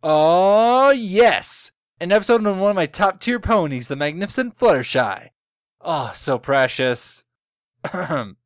Oh, yes! An episode on one of my top tier ponies, the magnificent Fluttershy. Oh, so precious.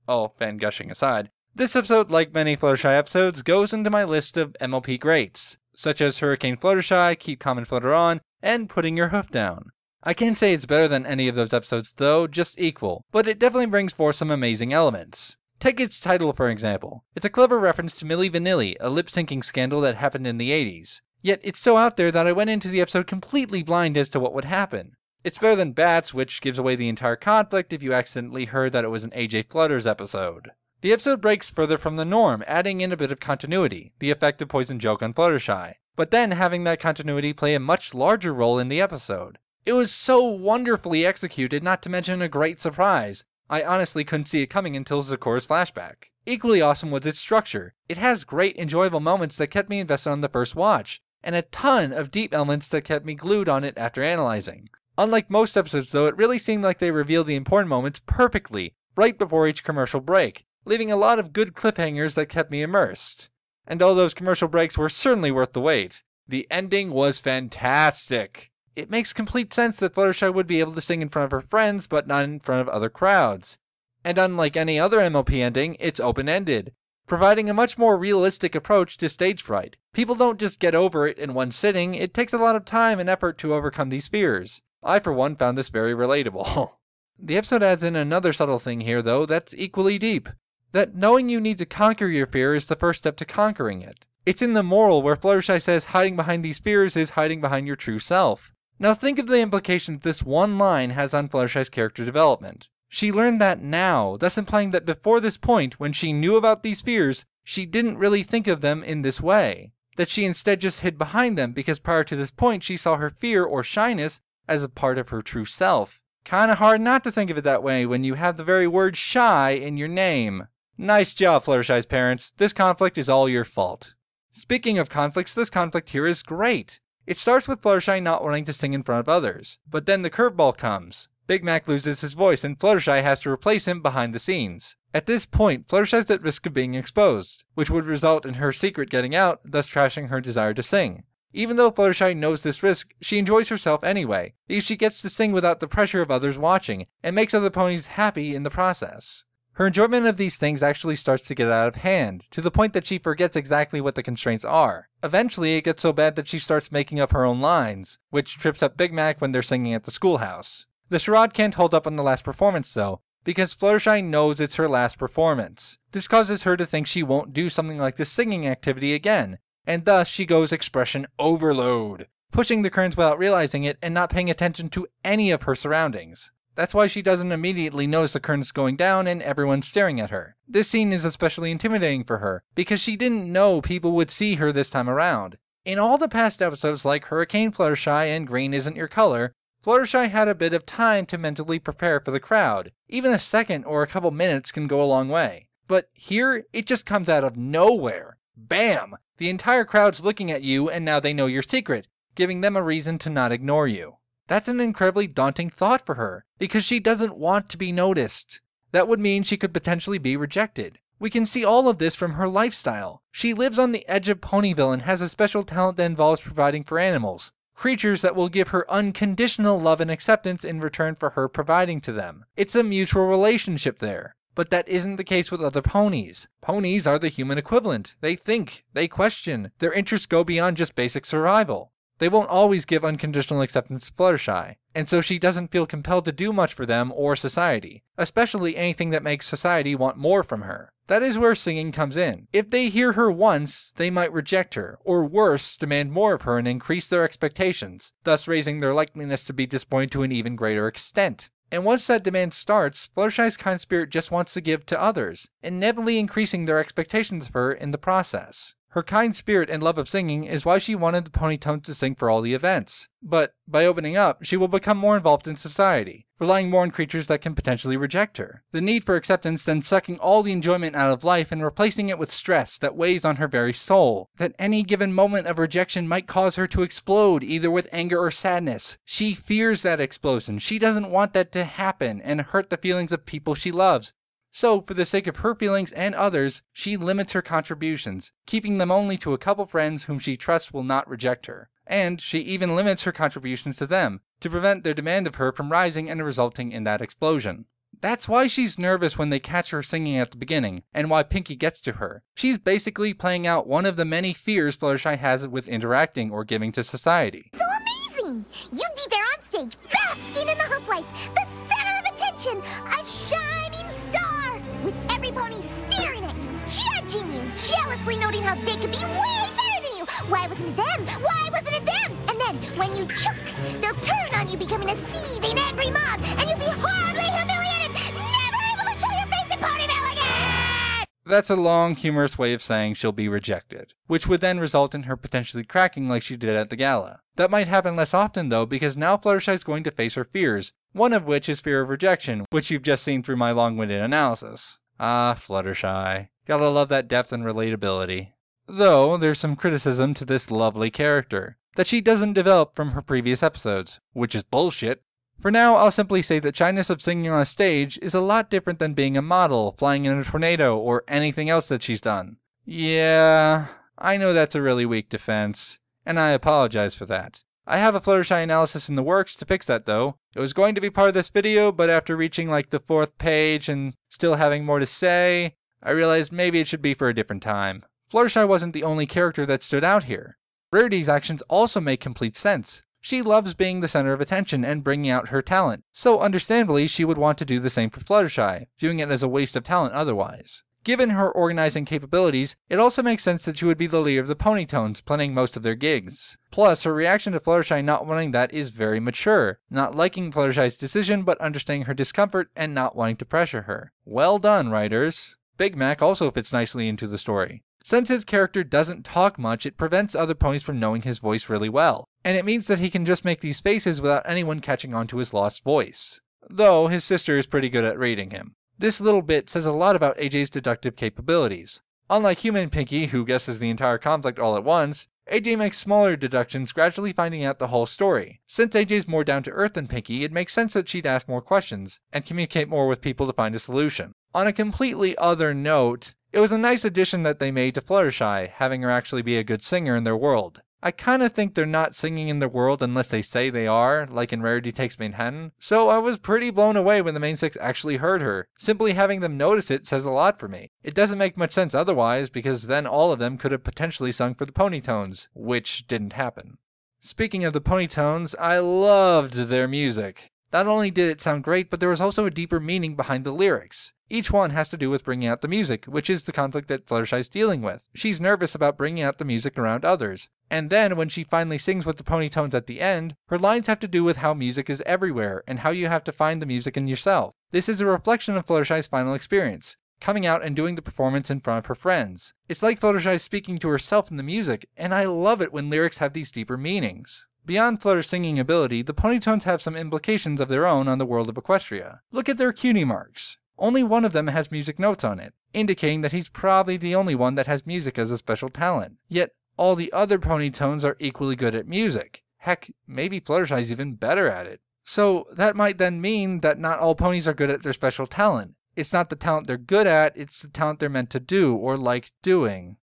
Oh, fan gushing aside. This episode, like many Fluttershy episodes, goes into my list of MLP greats, such as Hurricane Fluttershy, Keep Calm and Flutter On, and Putting Your Hoof Down. I can't say it's better than any of those episodes though, just equal, but it definitely brings forth some amazing elements. Take its title for example. It's a clever reference to Milli Vanilli, a lip-syncing scandal that happened in the 80s. Yet it's so out there that I went into the episode completely blind as to what would happen. It's better than Bats, which gives away the entire conflict if you accidentally heard that it was an AJ Flutters episode. The episode breaks further from the norm, adding in a bit of continuity, the effect of Poison joke on Fluttershy, but then having that continuity play a much larger role in the episode. It was so wonderfully executed, not to mention a great surprise. I honestly couldn't see it coming until Zekora's flashback. Equally awesome was its structure. It has great enjoyable moments that kept me invested on the first watch, and a ton of deep elements that kept me glued on it after analyzing. Unlike most episodes though, it really seemed like they revealed the important moments perfectly, right before each commercial break, leaving a lot of good cliffhangers that kept me immersed. And all those commercial breaks were certainly worth the wait. The ending was fantastic. It makes complete sense that Fluttershy would be able to sing in front of her friends, but not in front of other crowds. And unlike any other MLP ending, it's open-ended, providing a much more realistic approach to stage fright. People don't just get over it in one sitting, it takes a lot of time and effort to overcome these fears. I for one found this very relatable. The episode adds in another subtle thing here though that's equally deep. That knowing you need to conquer your fear is the first step to conquering it. It's in the moral where Fluttershy says hiding behind these fears is hiding behind your true self. Now think of the implications this one line has on Fluttershy's character development. She learned that now, thus implying that before this point, when she knew about these fears, she didn't really think of them in this way. That she instead just hid behind them because prior to this point she saw her fear or shyness as a part of her true self. Kinda hard not to think of it that way when you have the very word shy in your name. Nice job, Fluttershy's parents. This conflict is all your fault. Speaking of conflicts, this conflict here is great. It starts with Fluttershy not wanting to sing in front of others, but then the curveball comes. Big Mac loses his voice and Fluttershy has to replace him behind the scenes. At this point, Fluttershy's at risk of being exposed, which would result in her secret getting out, thus trashing her desire to sing. Even though Fluttershy knows this risk, she enjoys herself anyway, because she gets to sing without the pressure of others watching, and makes other ponies happy in the process. Her enjoyment of these things actually starts to get out of hand, to the point that she forgets exactly what the constraints are. Eventually, it gets so bad that she starts making up her own lines, which trips up Big Mac when they're singing at the schoolhouse. The charade can't hold up on the last performance though, because Fluttershy knows it's her last performance. This causes her to think she won't do something like this singing activity again, and thus she goes expression overload, pushing the currents without realizing it and not paying attention to any of her surroundings. That's why she doesn't immediately notice the currents going down and everyone's staring at her. This scene is especially intimidating for her, because she didn't know people would see her this time around. In all the past episodes like Hurricane Fluttershy and Green Isn't Your Color, Fluttershy had a bit of time to mentally prepare for the crowd. Even a second or a couple minutes can go a long way. But here, it just comes out of nowhere. Bam! The entire crowd's looking at you and now they know your secret, giving them a reason to not ignore you. That's an incredibly daunting thought for her, because she doesn't want to be noticed. That would mean she could potentially be rejected. We can see all of this from her lifestyle. She lives on the edge of Ponyville and has a special talent that involves providing for animals, creatures that will give her unconditional love and acceptance in return for her providing to them. It's a mutual relationship there. But that isn't the case with other ponies. Ponies are the human equivalent. They think, they question, their interests go beyond just basic survival. They won't always give unconditional acceptance to Fluttershy, and so she doesn't feel compelled to do much for them or society, especially anything that makes society want more from her. That is where singing comes in. If they hear her once, they might reject her, or worse, demand more of her and increase their expectations, thus raising their likeliness to be disappointed to an even greater extent. And once that demand starts, Fluttershy's kind spirit just wants to give to others, inevitably increasing their expectations of her in the process. Her kind spirit and love of singing is why she wanted the Ponytones to sing for all the events. But by opening up, she will become more involved in society, relying more on creatures that can potentially reject her. The need for acceptance then sucking all the enjoyment out of life and replacing it with stress that weighs on her very soul. That any given moment of rejection might cause her to explode, either with anger or sadness. She fears that explosion. She doesn't want that to happen and hurt the feelings of people she loves. So, for the sake of her feelings and others, she limits her contributions, keeping them only to a couple friends whom she trusts will not reject her. And she even limits her contributions to them, to prevent their demand of her from rising and resulting in that explosion. That's why she's nervous when they catch her singing at the beginning, and why Pinky gets to her. She's basically playing out one of the many fears Fluttershy has with interacting or giving to society. So amazing! You'd be there on stage, basking in the hooflights, the center of attention, a shining star, with every pony staring at you, judging you, jealously noting how they could be way better than you. Why wasn't it them? Why wasn't it them? And then, when you choke, they'll turn on you, becoming a seething, angry mob, and you'll be horribly humiliated, never able to show your face in Ponyville again! That's a long, humorous way of saying she'll be rejected, which would then result in her potentially cracking like she did at the gala. That might happen less often though, because now Fluttershy is going to face her fears, one of which is fear of rejection, which you've just seen through my long-winded analysis. Ah, Fluttershy. Gotta love that depth and relatability. Though, there's some criticism to this lovely character, that she doesn't develop from her previous episodes, which is bullshit. For now, I'll simply say that shyness of singing on a stage is a lot different than being a model, flying in a tornado, or anything else that she's done. Yeah, I know that's a really weak defense, and I apologize for that. I have a Fluttershy analysis in the works to fix that though. It was going to be part of this video, but after reaching like the 4th page and still having more to say, I realized maybe it should be for a different time. Fluttershy wasn't the only character that stood out here. Rarity's actions also make complete sense. She loves being the center of attention and bringing out her talent, so understandably she would want to do the same for Fluttershy, viewing it as a waste of talent otherwise. Given her organizing capabilities, it also makes sense that she would be the leader of the Ponytones, planning most of their gigs. Plus, her reaction to Fluttershy not wanting that is very mature, not liking Fluttershy's decision but understanding her discomfort and not wanting to pressure her. Well done, writers. Big Mac also fits nicely into the story. Since his character doesn't talk much, it prevents other ponies from knowing his voice really well, and it means that he can just make these faces without anyone catching on to his lost voice. Though, his sister is pretty good at reading him. This little bit says a lot about AJ's deductive capabilities. Unlike human Pinky, who guesses the entire conflict all at once, AJ makes smaller deductions, gradually finding out the whole story. Since AJ's more down to earth than Pinky, it makes sense that she'd ask more questions, and communicate more with people to find a solution. On a completely other note, it was a nice addition that they made to Fluttershy, having her actually be a good singer in their world. I kinda think they're not singing in their world unless they say they are, like in Rarity Takes Manhattan, so I was pretty blown away when the main 6 actually heard her. Simply having them notice it says a lot for me. It doesn't make much sense otherwise, because then all of them could have potentially sung for the Ponytones, which didn't happen. Speaking of the Ponytones, I loved their music. Not only did it sound great, but there was also a deeper meaning behind the lyrics. Each one has to do with bringing out the music, which is the conflict that Fluttershy's dealing with. She's nervous about bringing out the music around others. And then, when she finally sings with the Ponytones at the end, her lines have to do with how music is everywhere, and how you have to find the music in yourself. This is a reflection of Fluttershy's final experience, coming out and doing the performance in front of her friends. It's like Fluttershy speaking to herself in the music, and I love it when lyrics have these deeper meanings. Beyond Flutter's singing ability, the Ponytones have some implications of their own on the world of Equestria. Look at their cutie marks. Only one of them has music notes on it, indicating that he's probably the only one that has music as a special talent. Yet, all the other Ponytones are equally good at music. Heck, maybe Fluttershy's even better at it. So, that might then mean that not all ponies are good at their special talent. It's not the talent they're good at, it's the talent they're meant to do, or like doing.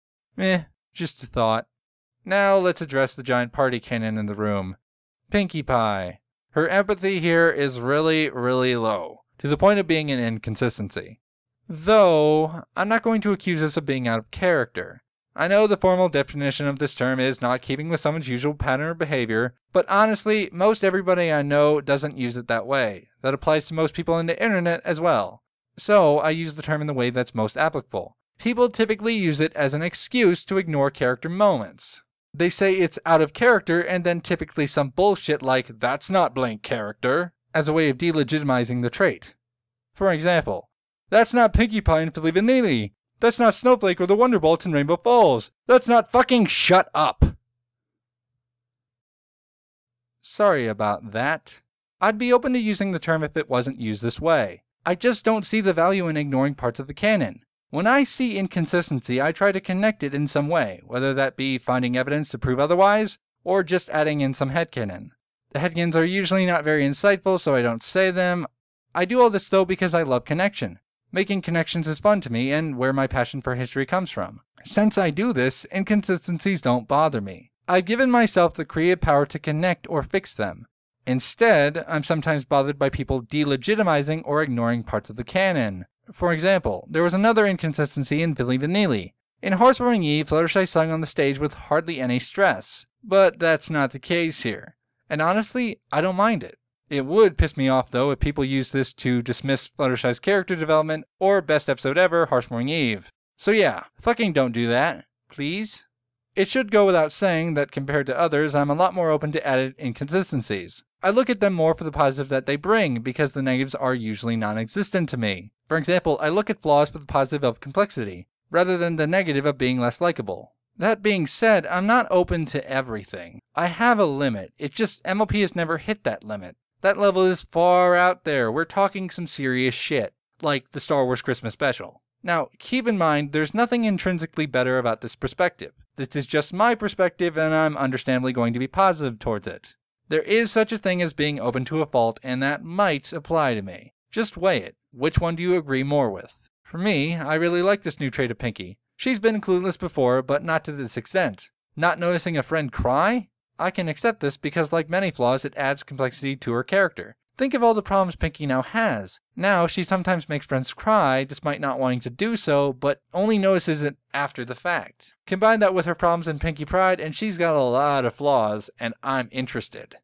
Just a thought. Now let's address the giant party cannon in the room. Pinkie Pie. Her empathy here is really, really low, to the point of being an inconsistency. Though, I'm not going to accuse this of being out of character. I know the formal definition of this term is not keeping with someone's usual pattern of behavior, but honestly, most everybody I know doesn't use it that way. That applies to most people on the internet as well. So, I use the term in the way that's most applicable. People typically use it as an excuse to ignore character moments. They say it's out of character and then typically some bullshit like, "That's not blank character," as a way of delegitimizing the trait. For example, "That's not Pinkie Pie and Filli Vanilli. That's not Snowflake or the Wonderbolts in Rainbow Falls. That's not fucking shut up." Sorry about that. I'd be open to using the term if it wasn't used this way. I just don't see the value in ignoring parts of the canon. When I see inconsistency, I try to connect it in some way, whether that be finding evidence to prove otherwise, or just adding in some headcanon. The headcanons are usually not very insightful, so I don't say them. I do all this though because I love connection. Making connections is fun to me and where my passion for history comes from. Since I do this, inconsistencies don't bother me. I've given myself the creative power to connect or fix them. Instead, I'm sometimes bothered by people delegitimizing or ignoring parts of the canon. For example, there was another inconsistency in Vanilli. In Horsewarming Eve, Fluttershy sung on the stage with hardly any stress. But that's not the case here. And honestly, I don't mind it. It would piss me off though if people use this to dismiss Fluttershy's character development or best episode ever, Horsewarming Eve. So yeah, fucking don't do that, please. It should go without saying that compared to others, I'm a lot more open to added inconsistencies. I look at them more for the positive that they bring, because the negatives are usually non-existent to me. For example, I look at flaws for the positive of complexity, rather than the negative of being less likable. That being said, I'm not open to everything. I have a limit, it just MLP has never hit that limit. That level is far out there, we're talking some serious shit, like the Star Wars Christmas special. Now, keep in mind, there's nothing intrinsically better about this perspective. This is just my perspective, and I'm understandably going to be positive towards it. There is such a thing as being open to a fault, and that might apply to me. Just weigh it. Which one do you agree more with? For me, I really like this new trait of Pinkie. She's been clueless before, but not to this extent. Not noticing a friend cry? I can accept this because, like many flaws, it adds complexity to her character. Think of all the problems Pinkie now has. Now, she sometimes makes friends cry, despite not wanting to do so, but only notices it after the fact. Combine that with her problems in Pinkie Pride, and she's got a lot of flaws, and I'm interested.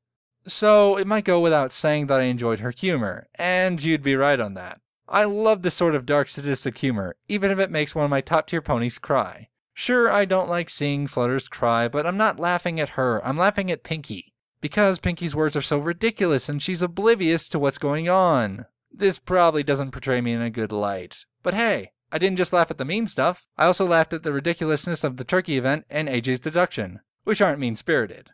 So, it might go without saying that I enjoyed her humor, and you'd be right on that. I love this sort of dark sadistic humor, even if it makes one of my top tier ponies cry. Sure, I don't like seeing Flutters cry, but I'm not laughing at her, I'm laughing at Pinkie. Because Pinkie's words are so ridiculous and she's oblivious to what's going on. This probably doesn't portray me in a good light. But hey, I didn't just laugh at the mean stuff. I also laughed at the ridiculousness of the turkey event and AJ's deduction, which aren't mean-spirited.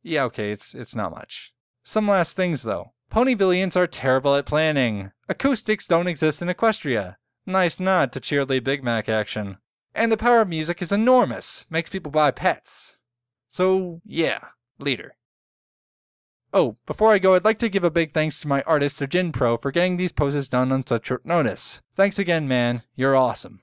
Yeah, okay, it's not much. Some last things though. Ponyvillians are terrible at planning. Acoustics don't exist in Equestria. Nice nod to cheerily Big Mac action. And the power of music is enormous. Makes people buy pets. So, yeah, leader. Oh, before I go, I'd like to give a big thanks to my artist, Jin Pro, for getting these poses done on such short notice. Thanks again, man. You're awesome.